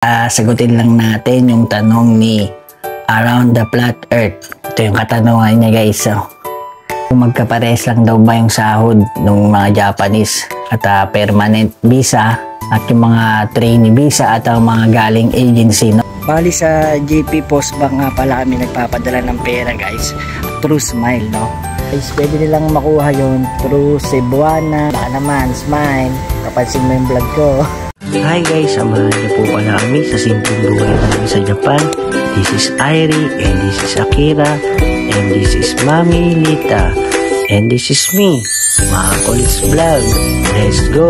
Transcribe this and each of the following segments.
Sagutin lang natin yung tanong ni Around the Flat Earth. Ito yung katanungan niya guys. Kung magkapares lang daw ba yung sahod ng mga Japanese at permanent visa at yung mga trainee visa at ang mga galing agency, no? Bali sa JP Post Bank nga pala kami nagpapadala ng pera guys through Smile, no? Guys, pwede nilang makuha yun through Cebuana. Baka naman, Smile, kapansin mo yung vlog ko. Hi guys, samahan niyo po pala kami sa simpleng buhay namin sa Japan. This is Airi, and this is Akira, and this is Mami Lita, and this is me, mga Kulis Vlog. Let's go!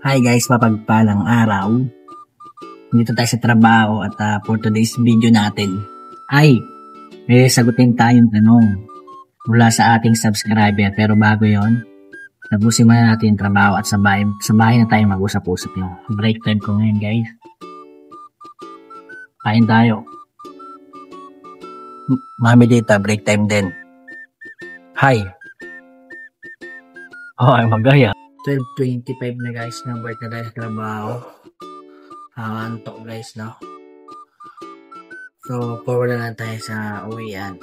Hi guys, mapagpalang araw. Dito tayo sa trabaho at for today's video natin ay may sagutin tayong tanong mula sa ating subscriber. Pero bago yon, tapusin muna natin yung trabaho at sa bahay na tayo mag-usap-usap yung break time ko ngayon guys. Kain tayo. Mami Dita, break time din. Hi. Oh, ay magaya. 12:25 na guys, na break na tayo sa trabaho. Antok guys, no? So, forward na lang tayo sa uwian.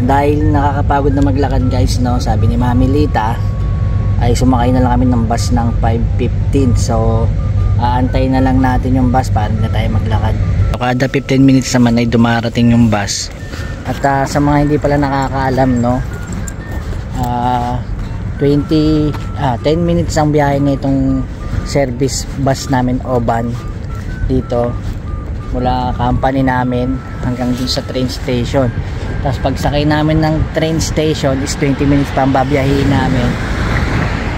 Dahil nakakapagod na maglakad guys, no, sabi ni Mami Lita ay sumakay na lang kami ng bus ng 5:15. So aantayin na lang natin yung bus para na tayo maglakad. So, kada 15 minutes naman ay dumarating yung bus. At sa mga hindi pala nakakaalam, no, 10 minutes ang biyahe nitong service bus namin Oban dito mula company namin hanggang dun sa train station. Tapos pagsakay namin ng train station is 20 minutes pa ang babiyahin namin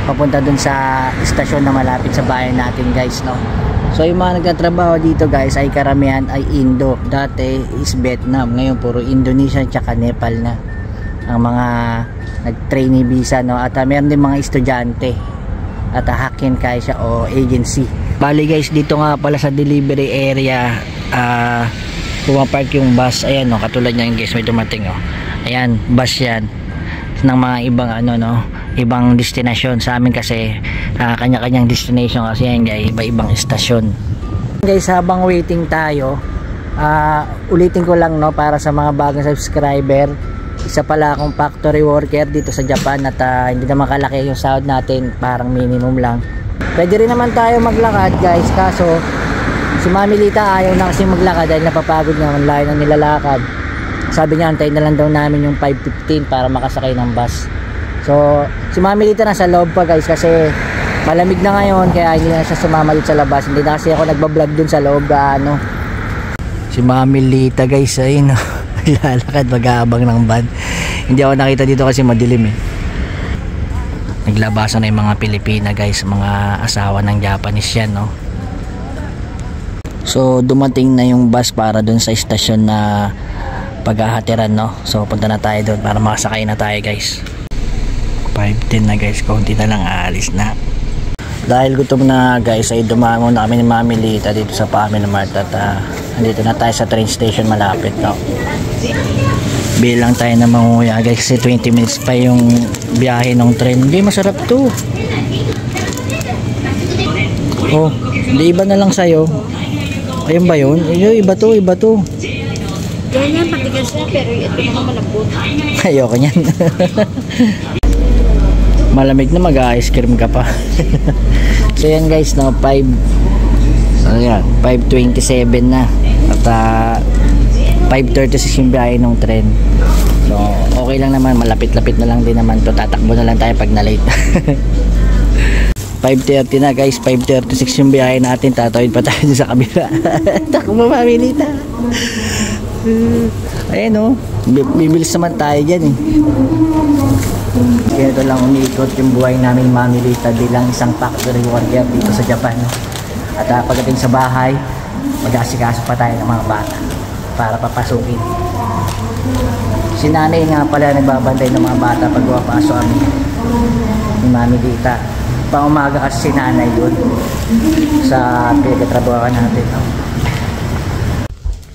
papunta dun sa istasyon na malapit sa bahay natin guys, no. So yung mga nagtatrabaho dito guys ay karamihan ay Indo. Dati is Vietnam, ngayon puro Indonesia at Nepal na ang mga nag-trainee visa, no. At meron din mga estudyante at Hakken Kaisha o agency. Bali guys, dito nga pala sa delivery area pumapark yung bus. Ayan, no, katulad niyan guys, may dumating, oh. Ayan, bus yan ng mga ibang ibang destination. Sa amin kasi kanya-kanyang destination kasi yan guys, iba-ibang istasyon. Guys, habang waiting tayo, ulitin ko lang, no, para sa mga bagong subscriber, isa pala akong factory worker dito sa Japan at hindi naman kalaki yung sahod natin, parang minimum lang. Pwede rin naman tayo maglakad guys, kaso si Mami Lita ayaw na kasi maglakad dahil napapagod naman, layo na nilalakad. Sabi niya antayin na lang daw namin yung 5:15 para makasakay ng bus. So si Mami Lita nasa loob pa guys kasi malamig na ngayon, kaya hindi na siya sumama dito sa labas. Hindi na kasi ako nagbablog dun sa loob gaano. Si Mami Lita guys ay lalakad mag-aabang ng van. Hindi ako nakita dito kasi madilim, eh. Naglabasan na yung mga Pilipina guys, mga asawa ng Japanese yan, no. So dumating na yung bus para dun sa istasyon na paghahatiran, no. So punta na tayo doon para makasakay na tayo guys. 5:10 na guys, kaunti na lang aalis na. Dahil gutom na guys ay dumangon na kami ni Mami Lita dito sa Family Mart at andito na tayo sa train station malapit, no. Bilang tayo na manguya guys kasi 20 minutes pa yung biyahe ng train. Hindi, masarap to. Oh, hindi, iba na lang sa'yo. Ayun ba yun? Iba to, iba to. Ganyan, patigas na, pero ito naman malambot. Ayoko nyan. Malamig na, mag-ice cream ka pa. So yan guys, no, 5:27 na. At 5:36 yung biyahe ng tren. So okay lang naman, malapit-lapit na lang din naman to. Tatakbo na lang tayo pag na-late. 5:30 na guys, 5:36 yung biyahe natin. Tatawid pa tayo sa kabila. Takbo, Mami Lita. Ayan, no, bibilis naman tayo dyan, eh. Ganito lang umiikot yung buhay namin Mami Lita bilang isang factory worker dito sa Japan. At pagdating sa bahay, mag-asikaso pa tayo ng mga bata para papasukin. Si nanay nga pala nagbabantay ng mga bata pag papasok kami ni Mami Lita. Pang-umaga kasi si nanay doon sa pinagtatrabahoan natin, no?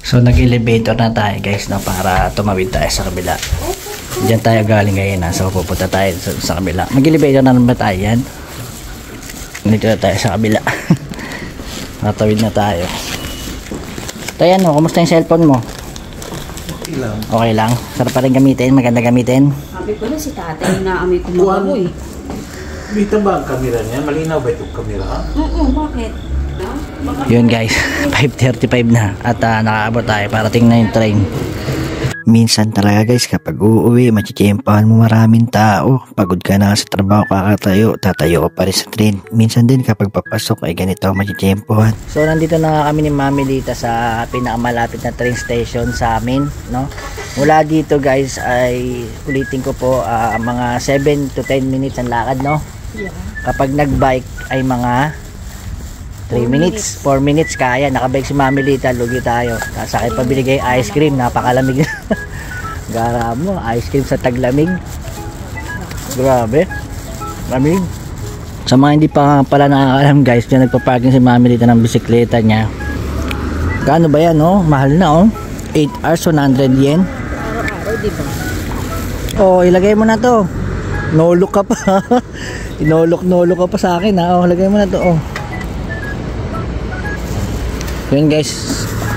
So nag-elevator na tayo guys, no, para tumawid tayo sa kabila. Diyan tayo galing ngayon. So pupunta tayo sa kabila. Mag-elevator na naman tayo yan. Dito na tayo sa kabila. Natawid na tayo. Tayo ano, kumusta yung cellphone mo? Okay lang. Okay lang? Sarap pa rin gamitin? Maganda gamitin? Sabi ko na si tatay na amoy kumakaw eh. Bita ba ang kamera niya? Malinaw ba itong kamera? Oo, bakit? Yun guys, 5:35 na at nakaabot tayo para tingnan yung train. Minsan talaga guys, kapag uuwi, machichempohan mo maraming tao. Pagod ka na sa trabaho, kakatayo, tatayo ka pa rin sa train. Minsan din kapag papasok ay ganito, machichempohan. So nandito na kami ni Mami Lita sa pinakamalapit na train station sa amin, no? Mula dito guys ay ulitin ko po, mga 7 to 10 minutes ang lakad, no? Yeah. Kapag nagbike ay mga 3 minutes, 4 minutes kaya. Nakabike si Mami Lita, lugi tayo. Sakit pa binigay ice cream, napakalamig. Gara mo, ice cream sa taglamig. Grabe. Lamig. Sa mga hindi pa pala nakakalam guys, na nagpa-parking si Mami Lita ng bisikleta niya. Gaano ba yan, oh? Mahal na, oh. 8 hours, 100 yen. Araw-araw, di ba? Oh, ilagay mo na to. No-look ka pa. No-look ka pa sa akin, ha. Oh, ilagay mo na to, oh. Yun guys,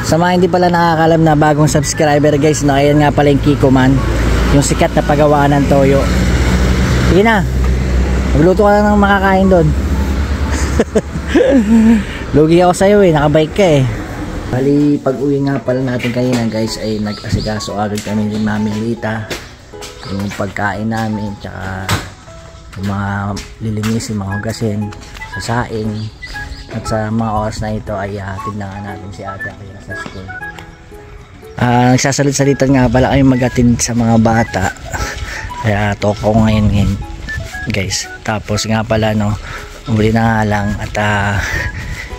sa mga hindi pala nakakalam na bagong subscriber guys, no, ayan nga pala yung Kiko Man, yung sikat na pagawaan ng toyo. Sige na, magluto ka lang ng makakain doon. Lugi ako sa'yo eh, nakabike ka eh. Bali, pag uwi nga pala natin kanina guys, ay nag-asikaso agad kami ni Mami Lita, yung pagkain namin, tsaka yung mga lilinisin, mga hugasin, sasaing. At sa mga oras na ito ay hatid na nga natin si Ate Akira sa school. Nagsasalit-salitan nga pala kayo mag-attend sa mga bata. Kaya toko ko ngayon guys. Tapos nga pala no, uli na nga lang at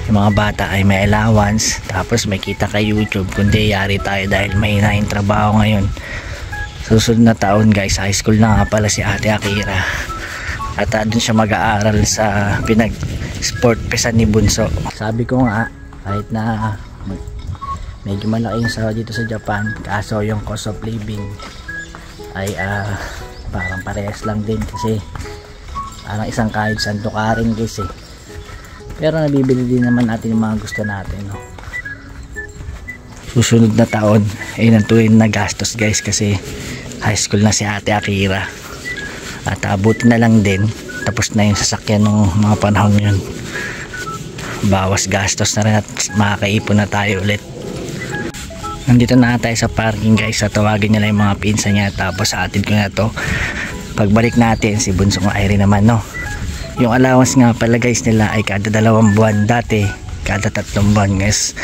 yung mga bata ay may allowance. Tapos may kita kay YouTube. Kundi yari tayo dahil may hinaing trabaho ngayon. Susunod na taon guys, high school na nga pala si Ate Akira. At doon siya mag-aaral sa sport pesan ni Bunso. Sabi ko nga, kahit na medyo malaki yung sahod dito sa Japan, kaso yung cost of living ay parang parehas lang din kasi parang isang kahit santo ka rin guys eh. Pero nabibili din naman natin yung mga gusto natin, no? Susunod na taon ay nantuin na gastos guys kasi high school na si Ate Akira. At abuti na lang din tapos na yung sasakyan ng mga panahon yun. Bawas gastos na rin at makakaipon na tayo ulit. Nandito na tayo sa parking guys. Tawagin nila yung mga pinsan niya. Tapos atid ko na to. Pagbalik natin si Bunsong Irene naman, no? Yung allowance nga pala guys nila ay kada 2 buwan. Dati kada 3 buwan guys.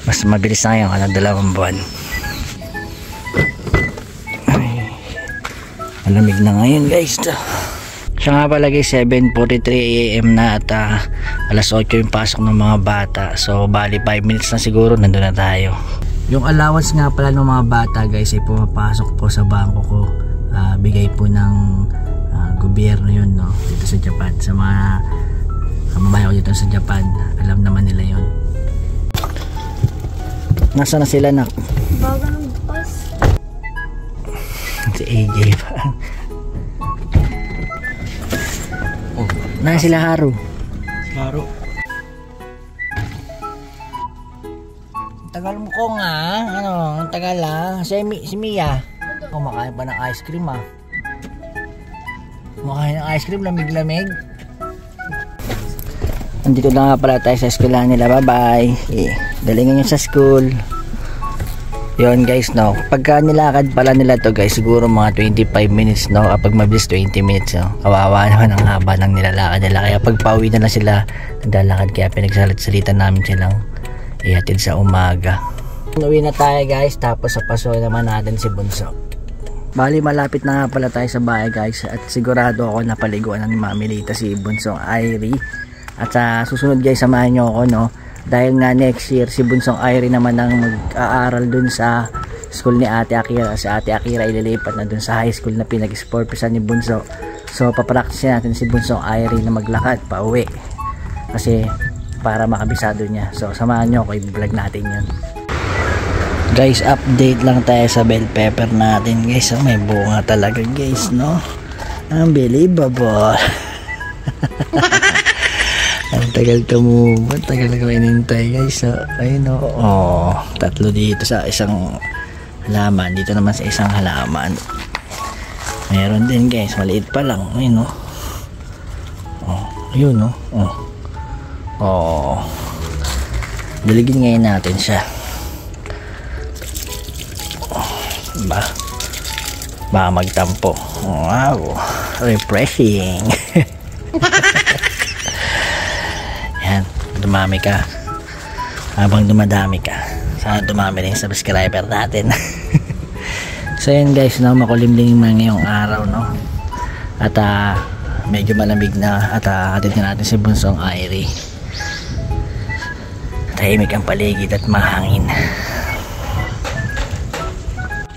Mas mabilis na ngayon kada 2 buwan. Ay, malamig na ngayon guys. Siya nga pala guys, 7:43 AM na at alas 8 yung pasok ng mga bata. So bali 5 minutes na siguro nandun na tayo. Yung allowance nga pala ng mga bata guys ay pumapasok po sa bangko ko. Bigay po ng gobyerno yun, no, dito sa Japan. Sa mga kababayan ko dito sa Japan, alam naman nila yun. Nasaan na sila nak? Bago ng bus. Si AJ pa. Na sila Haru. Haru. Tagal mo ko nga. Ano, ang tagal lang. Si Mia. Kumakain pa ng ice cream ah. Kumakain ng ice cream, lamig-lamig. Andito na nga pala tayo sa eskwelahan nila. Bye-bye. Galingan nyo sa school. Yun guys, no, pagka nilakad pala nila to guys, siguro mga 25 minutes, no, kapag mabilis 20 minutes, no, kawawa naman ang haba ng nilalakad nila. Kaya pag pauwi na lang sila naglalakad, kaya pinagsalit-salitan namin silang ihatid sa umaga. Uwi na tayo guys, tapos sa paso naman natin si Bunso. Bali malapit na nga pala tayo sa bahay guys, at sigurado ako napaliguan ni Mami Lita si Bunsong Irie. At sa susunod guys, samahan nyo ako, no, dahil nga next year si Bunsong Irie naman ang mag-aaral dun sa school ni Ate Akira. Si Ate Akira ililipat na dun sa high school na pinag-sport pesan ni Bunso. So papraktisin natin si Bunsong Irie na maglakad pa uwi kasi para makabisado niya. So samahan nyo ako, i-vlog natin yun. Guys, update lang tayo sa bell pepper natin guys. May bunga talaga guys, no? Unbelievable. Ang tagal tumubo, tagal ko inintay guys. So, ayun o. Oh, tatlo dito sa isang halaman. Dito naman sa isang halaman. Meron din guys, maliit pa lang. Ayun o. Oh, ayun o. Oh. Oh. Diligin ngayon natin siya. Baka magtampo. Wow, refreshing. Yan, dumami ka. Habang dumadami ka, sana dumami rin subscriber natin. So yan guys, no, makulimlim man ngayong araw, no? At medyo malamig na. At hatid na natin si Bunsong Airy. Tahimik ang paligid at mahangin.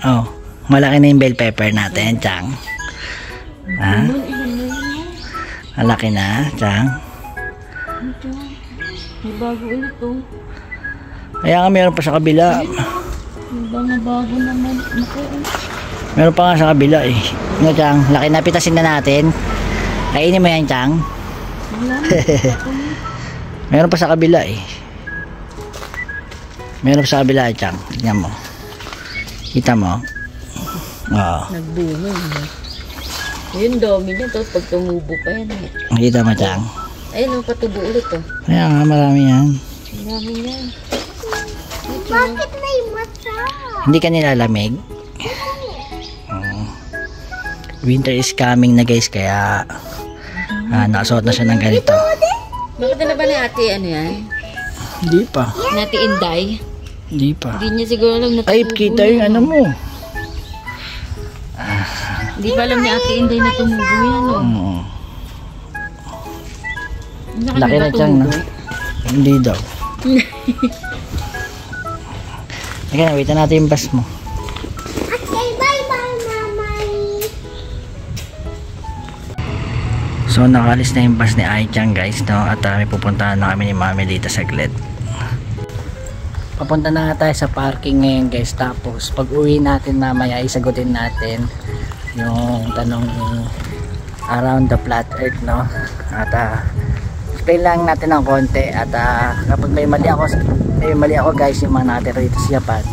Oh, malaki na yung bell pepper natin, Chang. Ha? Malaki na, Chang. May bago ulit oh. Kaya nga meron pa sa kabila. May bago naman. Meron pa nga sa kabila eh. Ano, Chang? Laki na, pitasin na natin. Kainin mo yan, Chang. Meron pa sa kabila eh. Meron pa sa kabila, Chang. Tingnan mo. Kita mo? Oo. Nagbunga. Yun dami niya. Tapos pag tumubo pa yan. Kita mo, Chang? Ayun, patubo ulit oh. Kaya nga, marami yan. Marami yan. Bakit may mata? Hindi ka nilalamig? Winter is coming na guys, kaya nakasuot na siya ng ganito. Bakit na ba ni ate ano yan? Hindi pa. Ni ate Inday? Hindi pa. Hindi niya siguro alam na Ay, kita yung ano mo. Hindi ba alam ni ate Inday na tumubo yan oh. Laki na Chang, no? Hindi daw. Teka na, waitan natin yung bus mo. Okay, bye-bye, Mamay. So, nakalis na yung bus ni Ai-chan guys, no? At may pupuntahan na kami ni Mami dito saglit. Papunta na nga tayo sa parking ngayon guys. Tapos, pag uwi natin mamaya, isagutin natin yung tanong around the flat earth, no? At explain lang natin ng konti. At kapag may mali ako guys, yung mga natin rito sa Japan,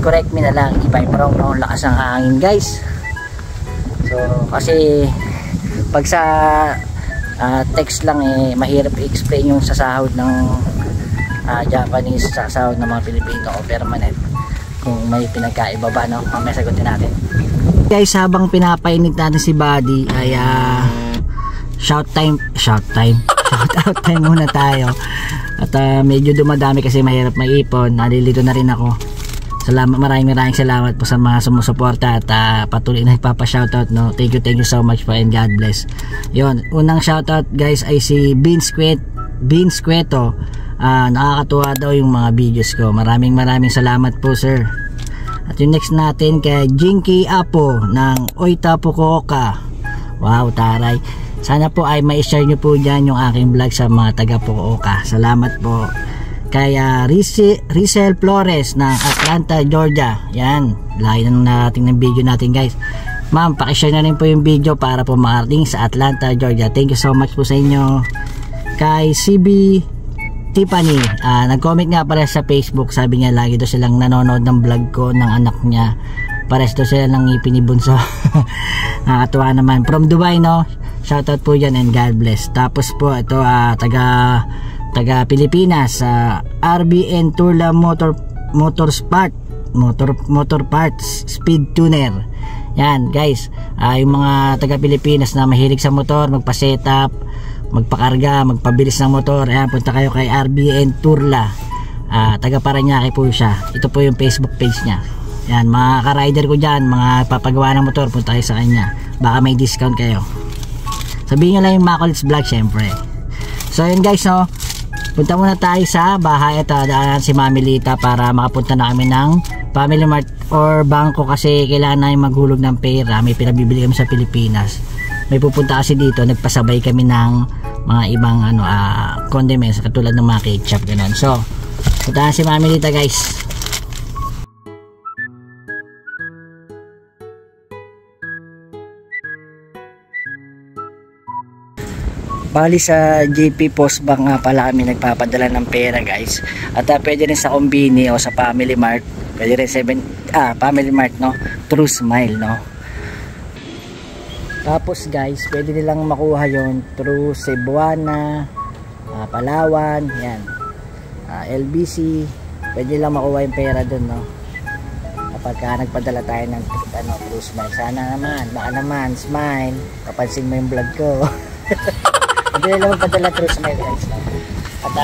correct me na lang if I'm wrong, no? Lakas ng hangin guys. So kasi pag sa text lang eh, mahirap i-explain yung sasahod ng Japanese sa sahod ng mga Pilipino o permanent, kung may pinagkaiba ba, no? Mamaya sagutin natin guys. Habang pinapainit natin si Buddy ay shout out time muna tayo. At medyo dumadami kasi mahirap maipon. Nalilito na rin ako. Maraming salamat po sa mga sumusuporta at patuloy na ipapa-shoutout, no? Thank you so much po and God bless. Yun, unang shoutout guys ay si Beans Cueto. Nakakatuwa daw yung mga videos ko. Maraming salamat po sir. At yung next natin kay Jinky Apo ng Oita Fukuoka. Wow, taray. Sana po ay ma-share nyo po dyan yung aking vlog sa mga taga Fukuoka. Salamat po. Kaya Rizel Flores ng Atlanta, Georgia. Yan, laki na natin ng video natin guys. Ma'am, pakishare na rin po yung video para po makarating sa Atlanta, Georgia. Thank you so much po sa inyo. Kay CB Tiffany, nag-comment nga pala sa Facebook. Sabi niya lagi daw silang nanonood ng vlog ko ng anak niya. Pares daw sila ng ngipin ni Bunso. Nakakatuwa naman. From Dubai, no? Shoutout po dyan and God bless. Tapos po ito taga Pilipinas, RBN Turla Motor Parts Speed Tuner. Yan guys, yung mga taga Pilipinas na mahilig sa motor, magpa-setup, magpakarga, magpabilis ng motor, ayan, punta kayo kay RBN Turla. Taga Paranaque po siya. Ito po yung Facebook page niya. Yan, mga ka-rider ko dyan, mga papagawa ng motor, punta kayo sa kanya, baka may discount kayo. Sabihin nyo lang yung Macolits Vlog syempre. So yun guys, no, punta muna tayo sa bahay at daanan si Mami Lita para makapunta na kami ng Family Mart or bangko kasi kailangan namin maghulog ng pera. May pinabibili kami sa Pilipinas. May pupunta kasi dito, nagpasabay kami ng mga ibang condiments katulad ng mga ketchup, ganun. So punta na si Mami Lita guys. Bali sa JP Post Bank nga pala kami nagpapadala ng pera guys. At pwede rin sa Combini o sa Family Mart. Pwede rin Family Mart, no? True Smile, no? Tapos guys, pwede nilang makuha yon through Cebuana, Palawan, yan. LBC, pwede nilang makuha yung pera dun, no? Kapag nagpadala tayo ng True Smile. Sana naman, baka naman, smile. Kapansin mo yung vlog ko. Pwede nilang magpadala True Smile guys, no? At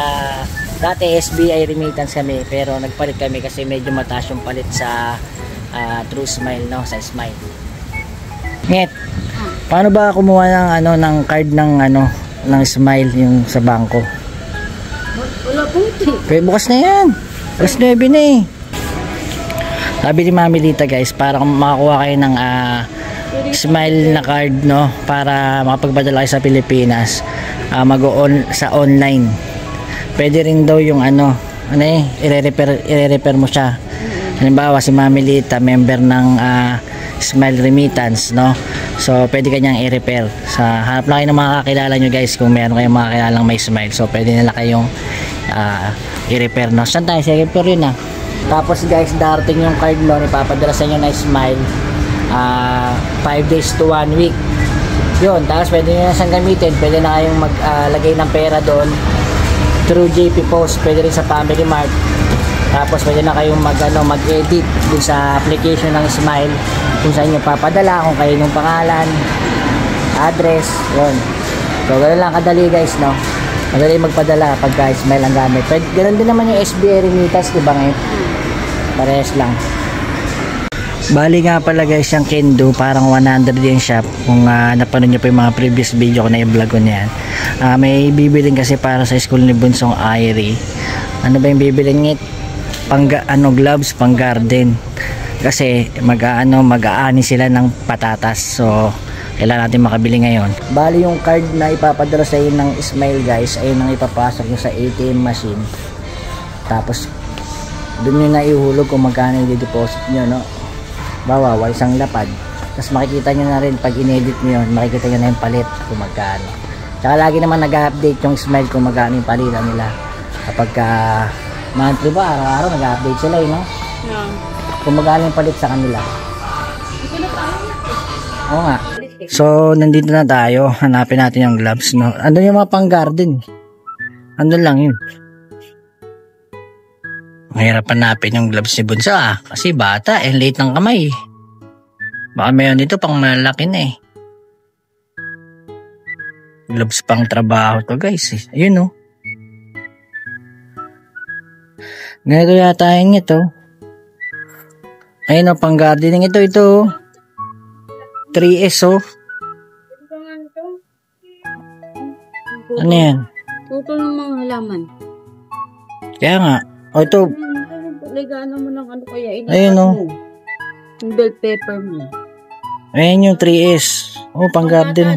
dati SBI remittance kami, pero nagpalit kami kasi medyo mataas yung palit sa True Smile, no? Sa Smile. Nget, paano ba kumuha ng ng card ng Smile yung sa bangko? Wala po. Kaya bukas na yan. Bukas 9 na eh. Sabi ni Mami Lita guys, para makakuha kayo ng Smile na card, no, para makapagpadala kayo sa Pilipinas, mag-on sa online. Pwede rin daw yung i-repair mo siya. Halimbawa si Mami Lita member ng Smile Remittance, no, so pwede kanyang i-repair. Sa hanap lang kayo ng mga kakilala nyo guys, kung meron kayong mga kilalang may Smile, so pwede nila kayong i-repair, no. Saan tayo? Sige po rin Tapos guys, darating yung card loan, ipapadala sa inyo na Smile 5 days to 1 week yun. Tapos pwede nyo na siyang gamitin, pwede na kayong maglagay ng pera doon through JP Post, pwede rin sa Family Mart. Tapos pwede na kayong mag-edit dun sa application ng Smile kung saan nyo papadala, kung kayo yung pangalan, address, yun. So ganoon lang kadali guys, no. Madali magpadala pagka Smile ang gamit. Pwede, ganun din naman yung SBI remittance, diba ngayon? Parehas lang. Bali nga pala guys, yung Kendo, parang 100 yung shop. Kung napanood nyo pa yung mga previous video ko na i-vlog ko niyan. May bibilin kasi para sa school ni Bunsong Airy. Ano ba yung bibilin? Gloves, pang garden. Kasi mag-aani sila ng patatas. So kailangan natin makabili ngayon. Bali yung card na ipapadala sa inyo ng Smile guys, ayun ang ipapasok nyo sa ATM machine. Tapos doon nyo na ihulog kung magkano yung deposit nyo, no. Bawa, isang lapad. Tapos makikita nyo na rin pag inedit nyo yun, makikita nyo na yung palit kung magkano. Tsaka lagi naman nag-update yung Smile kung magkano yung palitan nila. Kapag monthly ba, araw-araw nag-update sila, no? Yeah. Kung magkano yung palit sa kanila. Oo nga. So, nandito na tayo. Hanapin natin yung gloves, no? Andun yung mga pang garden. Andun lang yun. Mahirap hanapin yung gloves ni Bunso, kasi bata, late ng kamay. Baka mayroon dito pang malaki na eh. Gloves pang trabaho to guys eh. Ayun, no? Ganito yata yung ito. Ayun, pang gardening ito. 3S, Ano yan? Tuto ng mga halaman. Kaya nga. Ito. Legano mo ng kaya. Ayun, Yung bell pepper mo. Ayun yung 3S. Pang garden.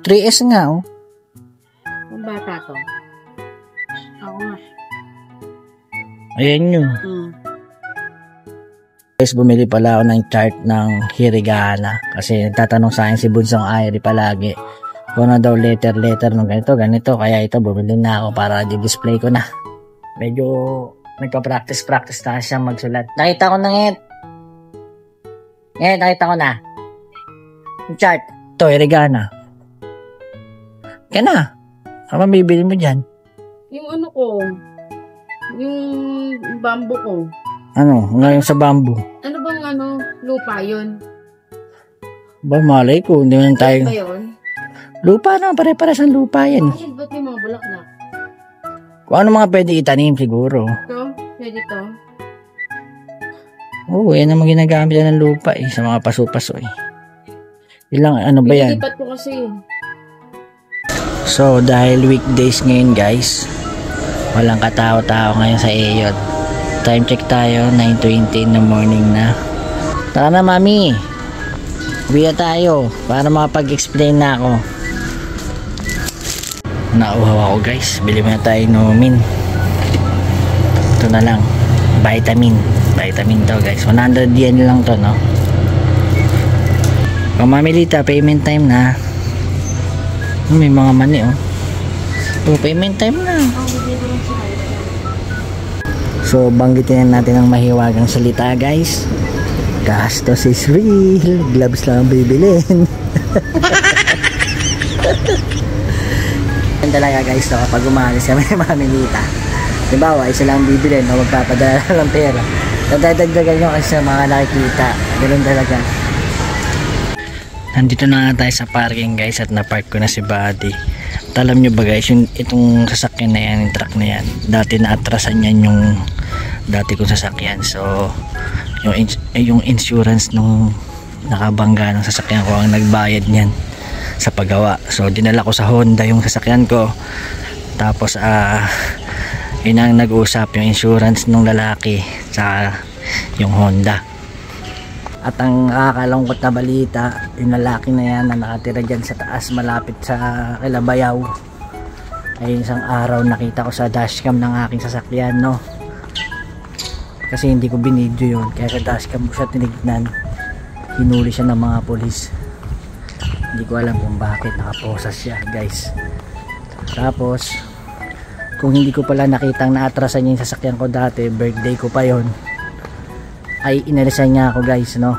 3S nga, Ang bata to. Ako nga. Ayan yun. Guys, bumili pala ako ng chart ng hirigana. Kasi nagtatanong sa akin si Bunsong Airy palagi. Kung ano daw letter ng ganito. Kaya ito, bumili na ako para di-display ko na. Medyo nagpa-practice na siya magsulat. Nakita ko na nakita ko na. Yung chart. Ito, hirigana. Kaya na. Ano bibili mo dyan? Yung ano ko. Yung bamboo ko. Ano? Ngayon sa bamboo. Ano bang lupa yun? Ba, malay ko. Hindi man tayo. Lupa yun? Lupa na. Pare-pares ang lupa yan. Bakit ba't yung mga bulaklak? Kung ano mga pwede itanim siguro. Ito? Pwede to? Oo, yan ang ginagamit ng lupa sa mga paso-paso Ilang ano ba yan? Pinilipat ko kasi. So, dahil weekdays ngayon guys, walang katao-tao ngayon sa Aeon. Time check tayo, 9:20 in the morning na. Tara na, Mami. Uwi na tayo para makapag-explain na ako. Nauhaw ako guys. Bili mo na tayo inumin. Ito na lang. Vitamin to guys. 100 yen lang to, no? Kung Mami Lita, payment time na. May mga mani, Oh, payment time na. So, banggitin natin ang mahiwagang salita, guys. Gastos is real. Gloves lang ang bibilin. Yan talaga, guys, no? Kapag umalis kami ng mamimita. Diba, isa lang bibilin, no? Magpapadala ng pera. Nadadagdagan nyo kasi sa mga nakikita. Ganun talaga. Nandito na nga tayo sa parking, guys, at na-park ko na si Buddy. At alam nyo ba, guys, itong sasakyan na yan, yung truck na yan, dati na-atrasan yan yung dati kong sasakyan. So yung insurance nung nakabangga ng sasakyan ko ang nagbayad niyan sa paggawa. So dinala ko sa Honda yung sasakyan ko, tapos yun ang nag-usap yung insurance nung lalaki sa yung Honda. At ang nakakalungkot na balita, yung lalaki na yan na nakatira dyan sa taas malapit sa Kilabayaw, ay isang araw nakita ko sa dashcam ng aking sasakyan, no? Kasi hindi ko binidyo yun, kaya sa dashcam ko siya tinignan. Hinuli siya ng mga polis. Hindi ko alam kung bakit nakaposas siya, guys. Tapos kung hindi ko pala nakitang naatrasan niya yung sasakyan ko dati, birthday ko pa yon, ay inalisan niya ako, guys, no?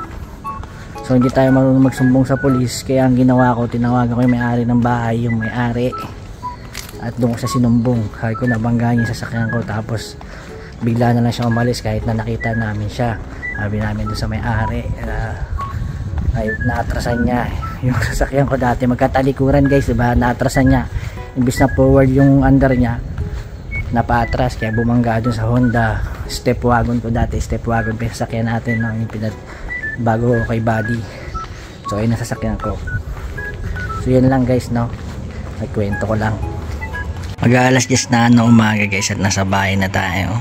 So hindi tayo marunong magsumbong sa polis, kaya ang ginawa ko, tinawagan ko yung may-ari ng bahay, yung may-ari, at doon ko sa sinumbong. Sabi ko, nabangga niya yung sasakyan ko, tapos bigla na lang siya umalis kahit na nakita namin siya. Sabi namin doon sa may-ari, ay naatrasan niya yung sasakyan ko dati, magkatalikuran, guys, diba? Naatrasan niya, imbis na forward yung under niya, napaatras, kaya bumangga dun sa Honda step wagon ko dati. Step wagon pinasakyan natin ng bago kay Buddy. So ayun ang sasakyan ko. So yun lang, guys, no, nagkwento ko lang. Mag-aalas 10 na ng umaga, guys, at nasa bahay na tayo.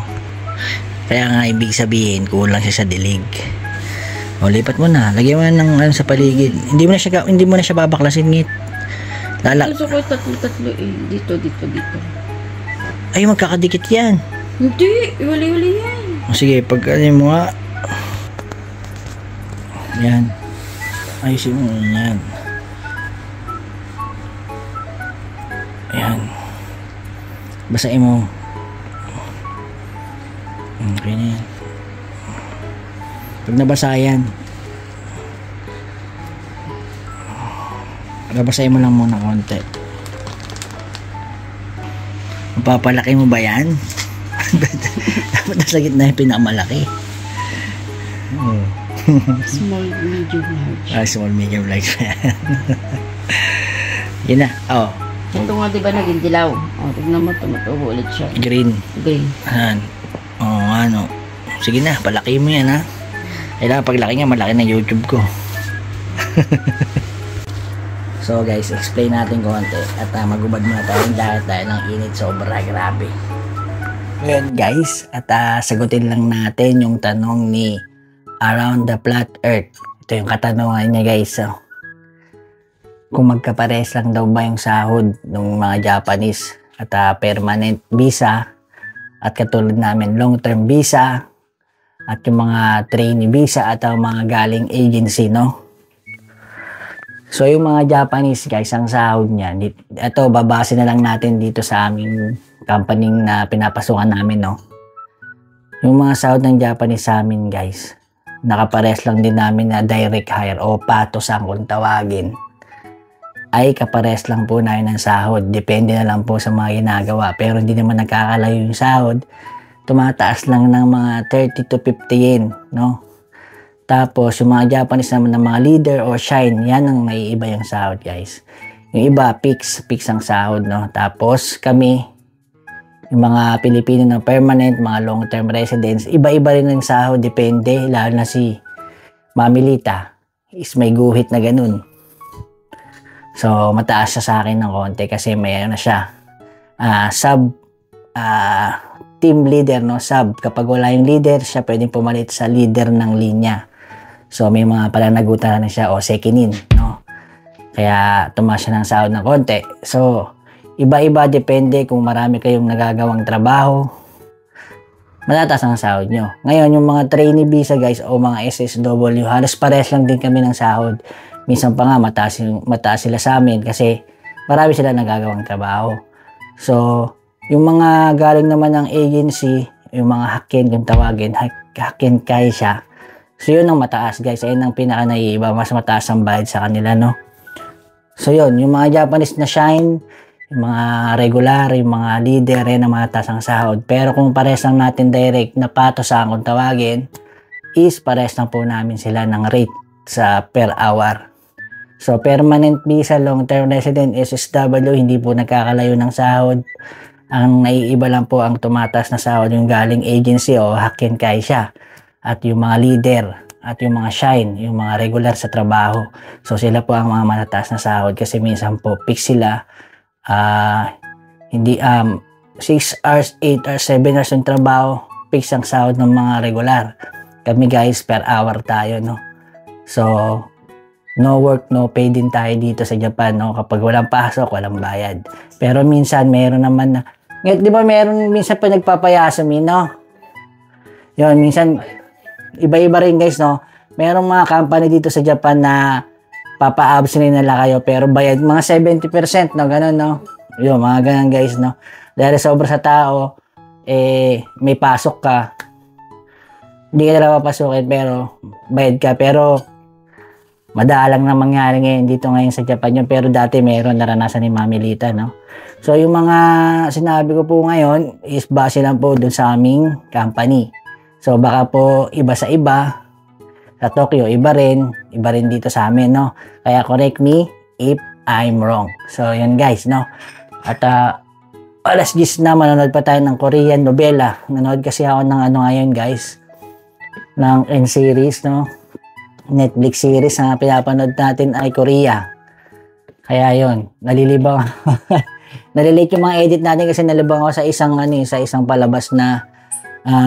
Kaya nga ibig sabihin kulang siya sa dilig. O lipat mo na, lagyan mo na ng ano sa paligid. Hindi mo na siya babaklasin, ngit. Gusto ko tatlo eh. Dito. Ay, magkakadikit yan. Hindi, wali yan. O sige, pag ano mo nga. Yan. Ayusin mo yan. Ayan. Basahin mo. Okay na yan. Pag nabasa yan, babasahin mo lang muna konti. Mapapalaki mo ba yan? Dapat nasa gitna yung pinakamalaki. Small, medium, large. Small, medium, large. Yun na. Oh. Ito nga diba naging dilaw? O, tignan mo, tumutubo ulit siya. Green. Green. Ayan. Ano. Sige na, palaki mo yan, ha. Kailangan paglaki nga, malaki na YouTube ko. So guys, explain natin konti at magubad muna tayo dahil ng init, sobra grabe. Ngayon guys, at sagutin lang natin yung tanong ni Around the Flat Earth. Ito yung katanungan niya, guys. So, kung magkapares lang daw ba yung sahod ng mga Japanese at permanent visa at katulad namin long-term visa at yung mga trainee visa at ang mga galing agency, no? So yung mga Japanese, guys, ang sahod niya, ito babase na lang natin dito sa aming company na pinapasukan namin, no? Yung mga sahod ng Japanese sa amin, guys, nakapares lang din namin na direct hire o patos ang kung tawagin, ay kapares lang po namin ng sahod. Depende na lang po sa mga ginagawa, pero hindi naman nagkakalayo yung sahod. Tumataas lang ng mga 30 to 50 yen, no? Tapos yung mga Japanese naman ng mga leader o shine, yan ang naiiba yung sahod, guys. Yung iba fix ang sahod, no? Tapos kami, yung mga Pilipino na permanent, mga long term residents, iba-iba rin ang sahod, depende. Lalo na si Mamilita is may guhit na ganun. So mataas siya sa akin ng konti kasi may ano siya, team leader, no? Kapag wala yung leader, siya pwedeng pumalit sa leader ng linya. So may mga pananagutan na siya o sekinin, no? Kaya tumaas siya ng sahod ng konti. So iba-iba, depende. Kung marami kayong nagagawang trabaho, matataas ang sahod nyo. Ngayon yung mga trainee visa, guys, o mga SSW, halos pares lang din kami ng sahod. Minsan pa nga mataas sila sa amin kasi marami sila nagagawang trabaho. So, yung mga galing naman ng agency, yung mga hakin kung tawagin, hakin kaya siya. So, yun ang mataas guys. Ayun ang pinaka naiiba. Mas mataas ang bayad sa kanila, no? So, yun. Yung mga Japanese na shine, yung mga regular, yung mga leader, yan ang mataas ang sahod. Pero kung pares lang natin direct na patosan kung tawagin, is pares lang po namin sila ng rate sa per hour. So, permanent visa, long-term resident, SSW, hindi po nagkakalayo ng sahod. Ang naiiba lang po ang tumatas na sahod yung galing agency o hakin kaya siya. At yung mga leader, at yung mga shine, yung mga regular sa trabaho. So, sila po ang mga matataas na sahod kasi minsan po fix sila. Hindi 6 hours, 8 hours, 7 hours yung trabaho, fix ang sahod ng mga regular. Kami guys, per hour tayo, no? So, no work, no pay din tayo dito sa Japan, no? Kapag walang pasok, walang bayad. Pero minsan, meron naman na, di ba meron minsan pa nagpapayasumi, no? Yun, minsan, iba-iba rin guys, no? Merong mga company dito sa Japan na papa-absent nila kayo, pero bayad mga 70%, no? Ganun, no? Yun, mga ganun guys, no? Dahil sobra sa tao, may pasok ka, hindi ka nila papasukin, pero bayad ka. Pero madalang na mangyari ngayon dito ngayon sa Japan yun. Pero dati meron, naranasan ni Mami Lita, no? So, yung mga sinabi ko po ngayon is base lang po dun sa aming company. So, baka po iba sa iba. Sa Tokyo, iba rin dito sa amin, no? Kaya correct me if I'm wrong. So, yun guys, no? At alas 10 na, manonood pa tayo ng Korean novela. Nanood kasi ako ng ano ngayon guys, ng N-series, no? Netflix series na pinapanood natin ay Korea. Kaya yun, nalilibang. Nalilate yung mga edit natin kasi nalibang ako sa isang palabas na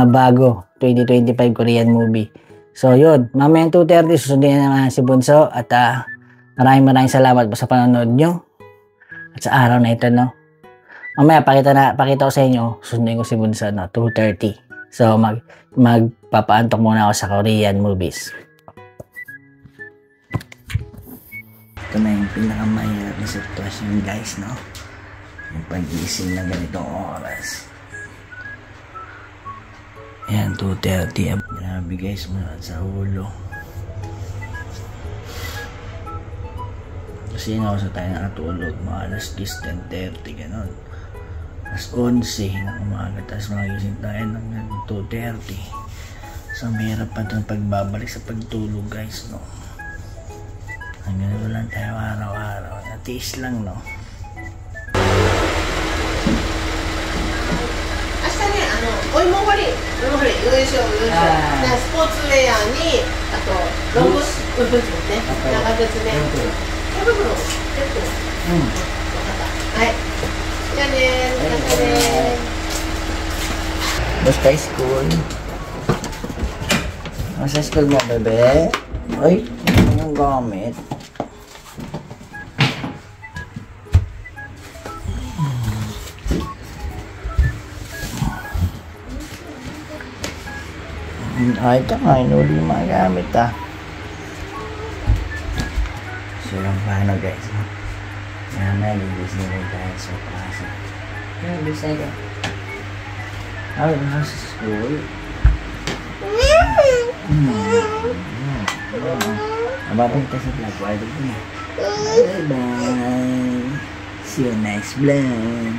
bago 2025 Korean movie. So yun, mamaya 2:30 susundin na naman si Bunso at maraming salamat po sa panonood nyo at sa araw na ito, no. Mamaya pakita ko sa inyo, susundin ko si Bunso, no, 2:30. So magpapaantok muna ako sa Korean movies. Ito na yung pinakamahirap na sitwasyon guys, no. Yung pag-iising na ganitong oras. Ayan, 2:30. Grabe guys, mula sa ulo. Kasi inawas na tayo nakatulog. Mga alas 10, 10:30, gano'n. Alas 11 ng umaga. Tapos magising tayo ng 2:30. So, mahirap pa itong pagbabalik sa pagtulog guys, no. Hanggang lang tayo araw-araw. Natiis lang, no. お芋掘り、よいしょ、よいしょ。スポーツウェアに、あと、ロングス、ね、長靴ね。手袋、結構。わかった。はい。じゃあね、またね。Basta school. Nasa school mo, bebe? Ay, anong gamit? Ay, ito nga, inuli yung mga gamit, So, yung paano, guys, no? Mamaya, lilis nila tayo sa klase. Yung lilis tayo. Ay, nasa school. Ababay tayo sa vlog. Bye-bye. See you next vlog.